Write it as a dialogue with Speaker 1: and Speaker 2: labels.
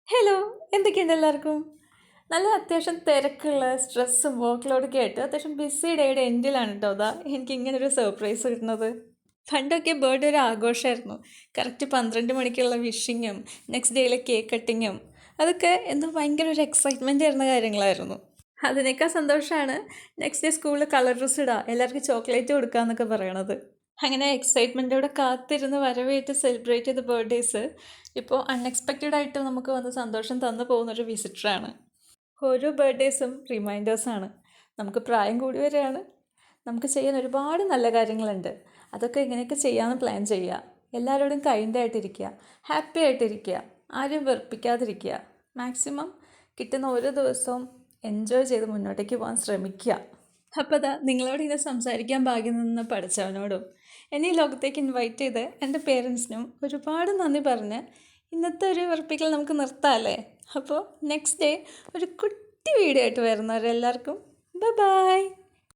Speaker 1: Hello, എന്തൊക്കെയുണ്ട് എല്ലാവർക്കും? നല്ല അത്യാവശ്യം തിരക്കുള്ള സ്ട്രെസ്സും വർക്ക് ലോഡൊക്കെ ആയിട്ട് അത്യാവശ്യം ബിസി ഡേയുടെ എൻഡിലാണ് കേട്ടോ അതാ എനിക്ക് ഇങ്ങനെ ഒരു സർപ്രൈസ് കിട്ടുന്നത്. പണ്ടൊക്കെ ബർത്ത്ഡേ ഒരു ആഘോഷമായിരുന്നു. കറക്റ്റ് 12 മണിക്കുള്ള വിഷിങ്ങും നെക്സ്റ്റ് ഡേയിലെ കേക്ക് കട്ടിങ്ങും അതൊക്കെ എന്തോ ഭയങ്കര ഒരു എക്സൈറ്റ്മെൻ്റ് ആയിരുന്ന കാര്യങ്ങളായിരുന്നു. അതിനേക്കാൾ സന്തോഷമാണ് നെക്സ്റ്റ് ഡേ സ്കൂളിൽ കളർ ഡ്രസ്സ് ഇടുക, എല്ലാവർക്കും ചോക്ലേറ്റ് കൊടുക്കുക എന്നൊക്കെ പറയണത്. അങ്ങനെ എക്സൈറ്റ്മെൻറ്റോടെ കാത്തിരുന്ന് വരവേറ്റ് സെലിബ്രേറ്റ് ചെയ്ത ബർത്ത്ഡേയ്സ് ഇപ്പോൾ അൺഎക്സ്പെക്റ്റഡ് ആയിട്ട് നമുക്ക് വന്ന് സന്തോഷം തന്നു പോകുന്നൊരു വിസിറ്ററാണ്. ഓരോ ബർത്ത്ഡേയ്സും റിമൈൻഡേഴ്സാണ്. നമുക്ക് പ്രായം കൂടി വരികയാണ്, നമുക്ക് ചെയ്യാൻ ഒരുപാട് നല്ല കാര്യങ്ങളുണ്ട്. അതൊക്കെ ഇങ്ങനെയൊക്കെ ചെയ്യാമെന്ന് പ്ലാൻ ചെയ്യുക. എല്ലാവരോടും കൈൻഡായിട്ടിരിക്കുക, ഹാപ്പി ആയിട്ടിരിക്കുക, ആരും വെറുപ്പിക്കാതിരിക്കുക. മാക്സിമം കിട്ടുന്ന ഓരോ ദിവസവും എൻജോയ് ചെയ്ത് മുന്നോട്ടേക്ക് പോകാൻ ശ്രമിക്കുക. അപ്പോൾ അതാ നിങ്ങളോട് ഇങ്ങനെ സംസാരിക്കാൻ ഭാഗ്യം നിന്ന് പഠിച്ചവനോടും എന്നെ ഈ ലോകത്തേക്ക് ഇൻവൈറ്റ് ചെയ്ത് എൻ്റെ പേരൻസിനും ഒരുപാട് നന്ദി പറഞ്ഞ് ഇന്നത്തെ ഒരു വെറുപ്പിക്കൽ നമുക്ക് നിർത്താമല്ലേ. അപ്പോൾ നെക്സ്റ്റ് ഡേ ഒരു കുട്ടി വീഡിയോ ആയിട്ട് വരുന്നവരെല്ലാവർക്കും ബൈ.